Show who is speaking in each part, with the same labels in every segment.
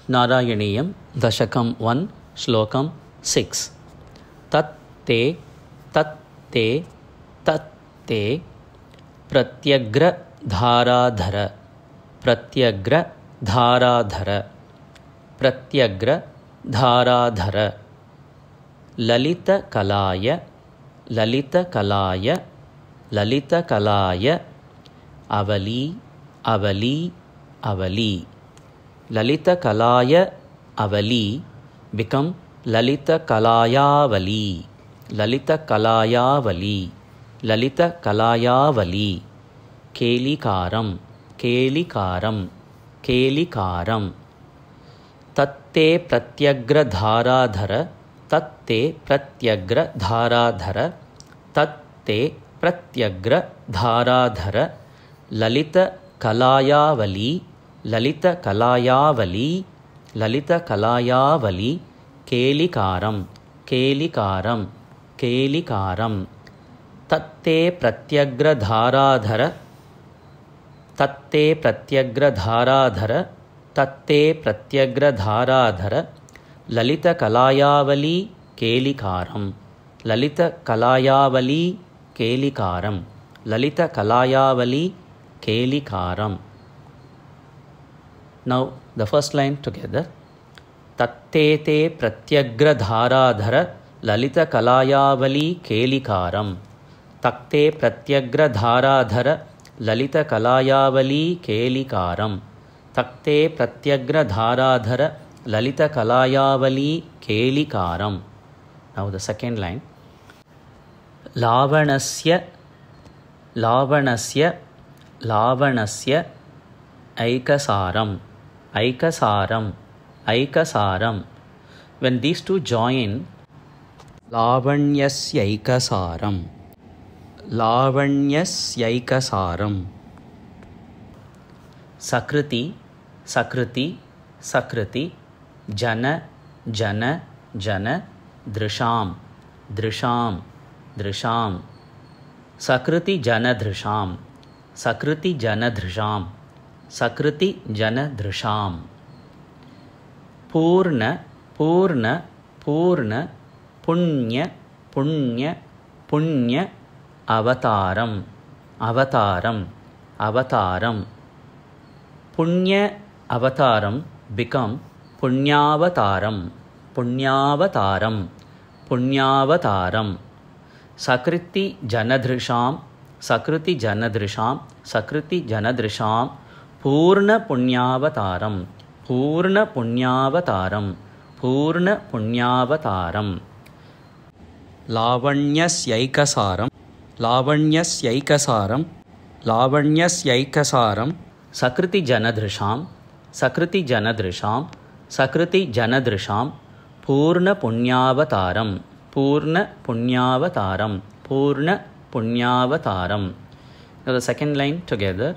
Speaker 1: नारायणीयं दशकं 1 श्लोकं 6 तत्ते तत्ते तत्ते प्रत्यग्रधाराधर प्रत्यग्रधाराधर प्रत्यग्रधाराधर ललितकलाय ललितकलाय ललितकलाय अवली अवली अवली ललितकलाय अवली become ललितकलायावली ललितकलायावली ललितकलायावली केलिकारं केलिकारं केलिकारं तत्ते प्रत्यग्रधाराधर तत्ते प्रत्यग्रधाराधर तत्ते प्रत्यग्रधाराधर ललितकलायावली ललितकलायावली ललितकलायावली केलिकारं केलिकारं केलिकारं तत्ते प्रत्यग्रधाराधर तत्ते प्रत्यग्रधाराधर तत्ते प्रत्यग्रधाराधर ललितकलायावली केलिकारं ललितकलायावली केलिकारं ललितकलायावली केलिकारं. Now the first line together. तत्ते ते प्रत्यग्रधाराधर ललितकलायावली केलिकारं तत्ते प्रत्यग्रधाराधर ललितकलायावली केलिकारं तत्ते प्रत्यग्रधाराधर ललितकलायावली केलिकारं. Now the second line. लावणस्य लावणस्य लावणस्य ऐकसारम् ऐकसारम् ऐकसारं. When these two join, लावण्यस्यैकसारं लावण्यस्यैकसारं. सकृति सकृति सकृति जन जन जन दृशां दृशां दृशां. सकृति जनदृशां सकृति जनदृशां सकृति जनदृशां. पूर्ण पूर्ण पूर्ण पुण्य पुण्य पुण्य अवतारम् अवतारम् अवतारं. पुण्य अवतारं become पुण्यावतारं पुण्यावतारं पुण्यावतारं. सकृति जनदृशां सकृति जनदृशां सकृति जनदृशां पूर्णपुण्यावतारं पूर्णपुण्यावतारं पूर्णपुण्यावतारं. लावण्यस्यैकसारं लावण्यस्यैकसारं लावण्यस्यैकसारं. सकृति जनदृशां सकृति जनदृशां सकृति जनदृशां पूर्णपुण्यावतारं पूर्णपुण्यावतारं पूर्णपुण्यावतारं. Now the second line together.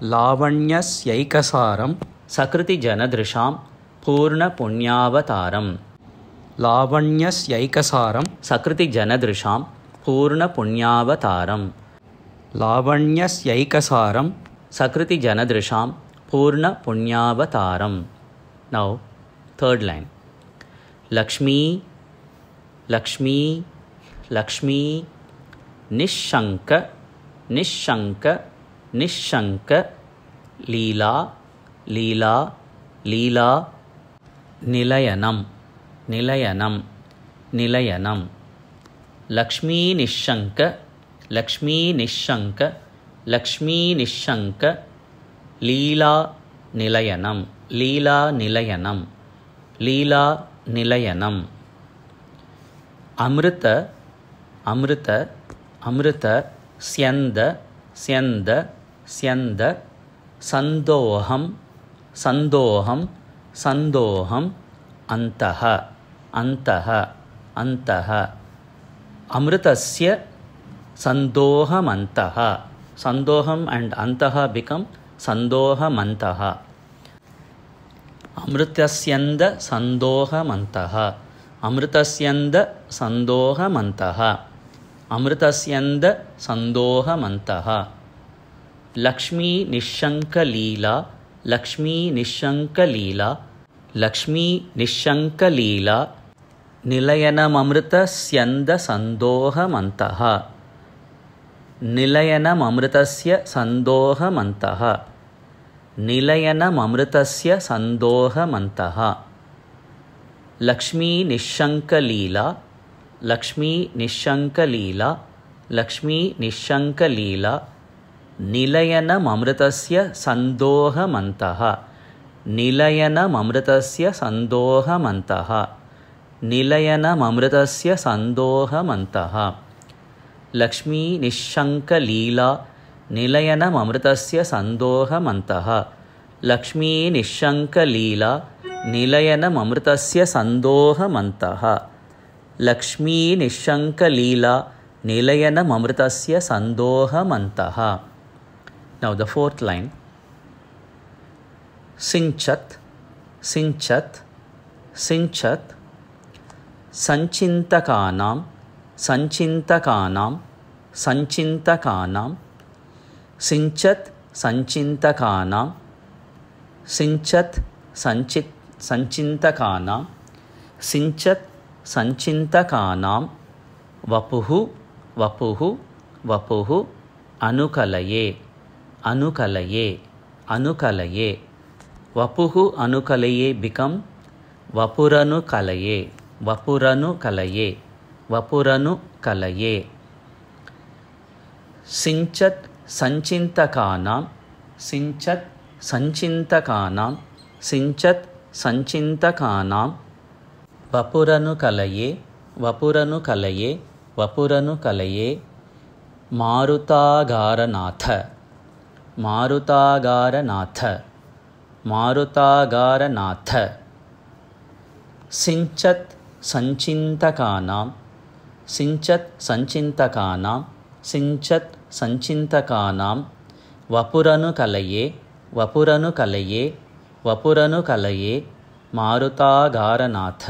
Speaker 1: लावण्यस्यैकसारं सकृति जनदृशां पूर्णपुण्यावतारं लावण्यस्यैकसारं सकृति जनदृशां पूर्णपुण्यावतारं लावण्यस्यैकसारं सकृति जनदृशां पूर्णपुण्यावतारं. Now third line. Lakshmi Lakshmi Lakshmi निःशङ्क निःशङ्क निःशङ्क Leela Leela Leela निलयनं निलयनं निलयनं. Lakshmi निःशङ्क Lakshmi निःशङ्क Lakshmi निःशङ्क लीला निलयनं लीला निलयनं लीला निलयनं. अमृत अमृत अमृत स्यन्द स्यन्द स्यन्द सन्दोहं सन्दोहं सन्दोहम् अन्तः अन्तः अन्तः. अमृतस्य सन्दोहमन्तः सन्दोहम् and अन्तः become सन्दोहमन्तः. अमृतस्यन्द सन्दोहमन्तः अमृतस्यन्द सन्दोहमन्तः अमृतस्यन्द सन्दोहमन्तः. Lakshmi निःशङ्कलीला Lakshmi निःशङ्कलीला Lakshmi निःशङ्कलीला निलयनममृतस्यन्दसन्दोहमन्तः निलयनममृतस्य सन्दोहमन्तः निलयनममृतस्य सन्दोहमन्तः Lakshmi निःशङ्कलीला Lakshmi निःशङ्कलीला Lakshmi निःशङ्कलीला निलयनममृतस्य सन्दोहमन्तः निलयनममृतस्य सन्दोहमन्तः निलयनममृतस्य सन्दोहमन्तः Lakshmi निःशङ्कलीला निलयनममृतस्य सन्दोहमन्तः Lakshmi निःशङ्कलीला निलयनममृतस्य सन्दोहमन्तः Lakshmi निःशङ्कलीला निलयनममृतस्य सन्दोहमन्तः Now the fourth line. सिञ्चत् सिञ्चत् सिञ्चत् सञ्चिन्तकानां सञ्चिन्तकानां सञ्चिन्तकानां सिञ्चत् सञ्चिन्तकानां सिञ्चत् सञ्चिन्तकानां सिञ्चत् सञ्चिन्तकानां वपुः वपुः वपुः अनुकलये अनुकलये अनुकलये वपुः अनुकलये become वपुरनुकलये वपुरनुकलये वपुरनुकलये सिञ्चत् सञ्चिन्तकानां सिञ्चत् सञ्चिन्तकानां सिञ्चत् सञ्चिन्तकानां वपुरनुकलये वपुरनुकलये वपुरनुकलये मारुतागारनाथ मारुतागारनाथ मारुतागारनाथ सिञ्चत् सञ्चिन्तकानां सिञ्चत् सञ्चिन्तकानां सिञ्चत् सञ्चिन्तकानां वपुरनुकलये वपुरनुकलये वपुरनुकलये मारुतागारनाथ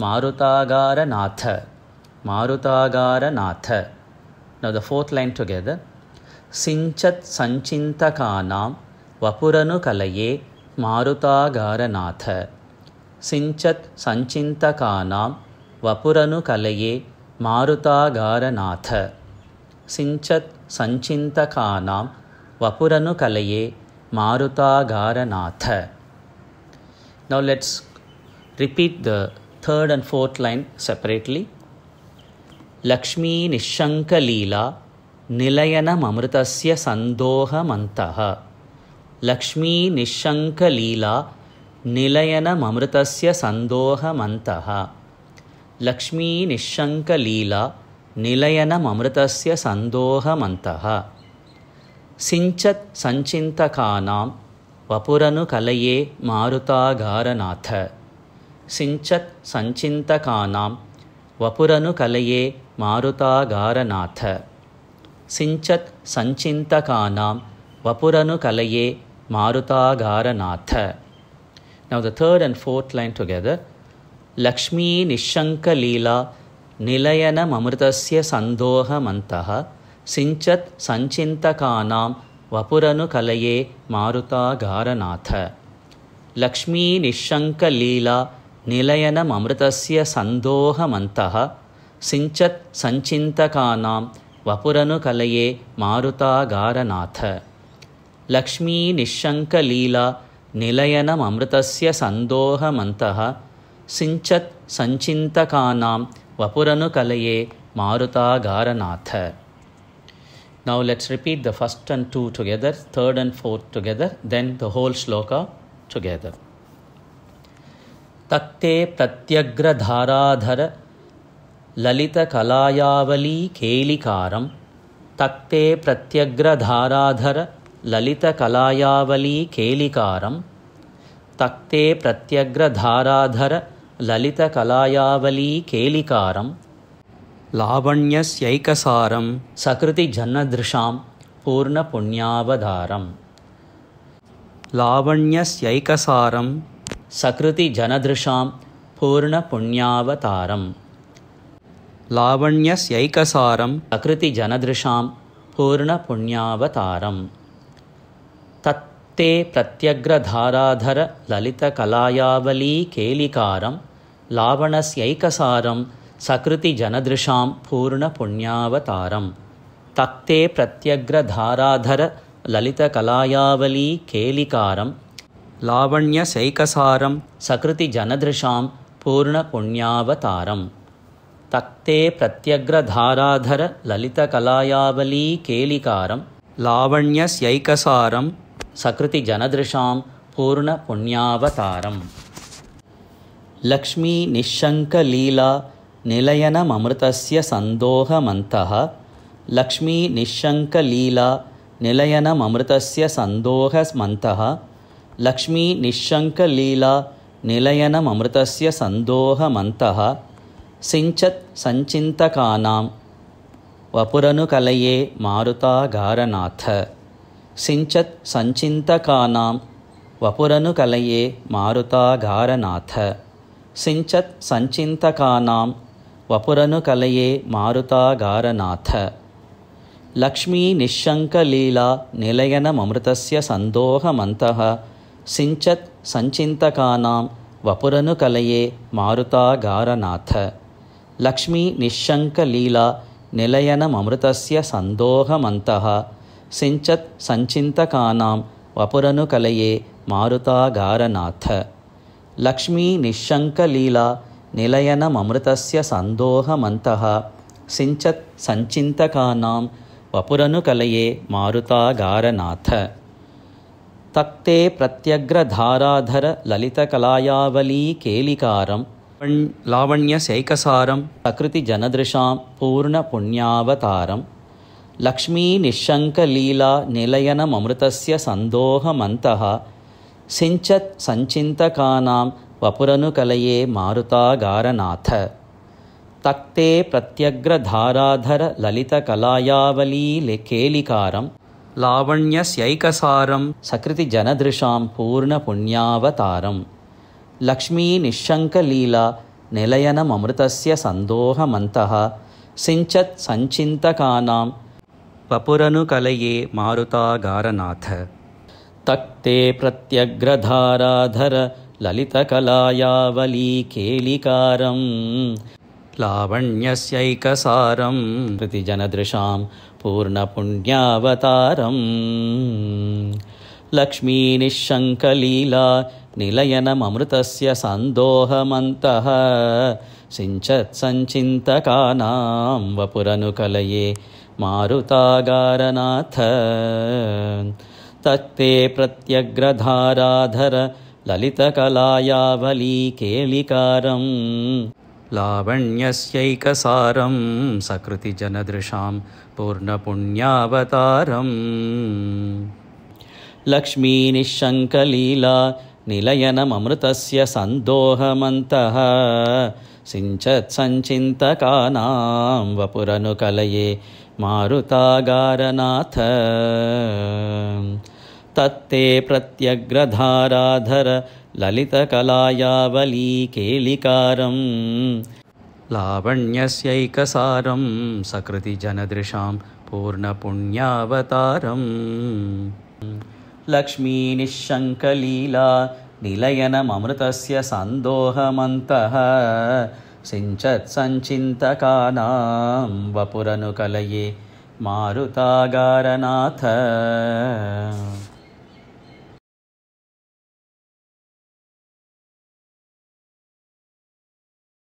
Speaker 1: मारुतागारनाथ मारुतागारनाथ Now the fourth line together. सिञ्चत् सञ्चिन्तकानां वपुरनुकलये मारुतागारनाथ सिञ्चत् सञ्चिन्तकानां वपुरनुकलये मारुतागारनाथ सिञ्चत् सञ्चिन्तकानां वपुरनुकलये मारुतागारनाथ Now let's repeat the third and fourth line separately. Lakshmi निःशङ्कलीला निलयनममृतस्य सन्दोहमन्तः Lakshmi निःशङ्कलीला निलयनममृतस्य सन्दोहमन्तः Lakshmi निःशङ्कलीला निलयनममृतस्य सन्दोहमन्तः सिञ्चत् सञ्चिन्तकानां वपुरनुकलये मारुतागारनाथ सिञ्चत् सञ्चिन्तकानां वपुरनुकलये मारुतागारनाथ सिञ्चत् सञ्चिन्तकानां वपुरनुकलये मारुतागारनाथ Now the third and fourth line together. Lakshmi निःशङ्कलीला निलयनममृतस्य सन्दोहमन्तः सिञ्चत् सञ्चिन्तकानां वपुरनुकलये मारुतागारनाथ Lakshmi निःशङ्कलीला निलयनममृतस्य सन्दोहमन्तः सिञ्चत् सञ्चिन्तकानां वपुरनुकलये मारुतागारनाथ Lakshmi निःशङ्कलीला निलयनममृतस्य सन्दोहमन्तः सिञ्चत् सञ्चिन्तकानां वपुरनुकलये मारुतागारनाथ Now let's repeat the first and two together, third and fourth together, then the whole shloka together. तक्ते प्रत्यग्रधाराधर ललितकलायावली केलिकारं तक्ते प्रत्यग्रधाराधर ललितकलायावली केलिकारं तक्ते प्रत्यग्रधाराधर ललितकलायावली केलिकारं लावण्यस्यैकसारं सकृतिजनदृशां पूर्णपुण्यावतारं लावण्यस्यैकसारं सकृतिजनदृशां पूर्णपुण्यावतारं लावण्यस्यैकसारं सकृतिजनदृशां पूर्णपुण्यावतारं तक्ते प्रत्यग्रधाराधर ललितकलायावलीकेलिकारं लावणस्यैकसारं सकृतिजनदृशां पूर्णपुण्यावतारं। तक्ते प्रत्यग्रधाराधर ललितकलायावलीकेलिकारं लावण्यसैकसारं सकृतिजनदृशां पूर्णपुण्यावतारं। तक्ते प्रत्यग्रधाराधर ललितकलायावलीकेलिकारं लावण्यस्यैकसारं सकृतिजनदृशां पूर्णपुण्यावतारम्। Lakshmi निःशङ्कलीला निलयनममृतस्य सन्दोहमन्तः। Lakshmi निःशङ्कलीला निलयनममृतस्य सन्दोहमन्तः। Lakshmi निःशङ्कलीला निलयनममृतस्य सन्दोहमन्तः। सिञ्चत् सञ्चिन्तकानां वपुरनुकलये मारुतागारनाथ। सिञ्चत् सञ्चिन्तकानां वपुरनुकलये मारुतागारनाथ। सिञ्चत् सञ्चिन्तकानां वपुरनुकलये मारुतागारनाथ। Lakshmi निःशङ्कलीला निलयनममृतस्य सन्दोहमन्तः। सिञ्चत् सञ्चिन्तकानां वपुरनुकलये मारुतागारनाथ। Lakshmi निःशङ्कलीला निलयनममृतस्य सन्दोहमन्तः। सिञ्चत् सञ्चिन्तकानां वपुरनुकलये मारुतागारनाथ। Lakshmi निःशङ्कलीला निलयनममृतस्य सन्दोहमन्तः। सिञ्चत् सञ्चिन्तकानां वपुरनुकलये मारुतागारनाथ। तक्ते प्रत्यग्रधाराधर ललितकलायावलीकेलिकारं लावण्यसैकसारं सकृतिजनदृशां पूर्णपुण्यावतारं। Lakshmi निःशङ्कलीला निलयनममृतस्य सन्दोहमन्तः। सिञ्चत् सञ्चिन्तकानां वपुरनुकलये मारुतागारनाथ। तक्ते प्रत्यग्रधाराधर ललितकलायावलीकेलिकारं लावण्यस्यैकसारं सकृतिजनदृशां पूर्णपुण्यावतारं। Lakshmi निःशङ्कलीला निलयनममृतस्य सन्दोहमन्तः। सिञ्चत् सञ्चिन्तकानां वपुरनुकलये मारुतागारनाथ। तक्ते प्रत्यग्रधाराधर ललितकलायावलीकेलिकारं लावण्यस्यैकसारं सकृतिजनदृशां पूर्णपुण्यावतारम्। Lakshmi निःशङ्कलीला निलयनममृतस्य सन्दोहमन्तः। सिञ्चत् सञ्चिन्तकानां वपुरनुकलये मारुतागारनाथ। तक्ते प्रत्यग्रधाराधर ललितकलायावलीकेलिकारं लावण्यस्यैकसारं सकृतिजनदृशां पूर्णपुण्यावतारम्। Lakshmi निःशङ्कलीला निलयनममृतस्य सन्दोहमन्तः। सिञ्चत् सञ्चिन्तकानां वपुरनुकलये मारुतागारनाथ। तत्ते प्रत्यग्रधाराधर ललितकलायावलीकेलिकारं लावण्यस्यैकसारं सकृतिजनदृशां पूर्णपुण्यावतारम्। लक्ष्मी निःशङ्कलीला निलयनममृतस्य सन्दोहमन्तः। सिञ्चत् सञ्चिन्तकानां वपुरनुकलये मारुतागारनाथ।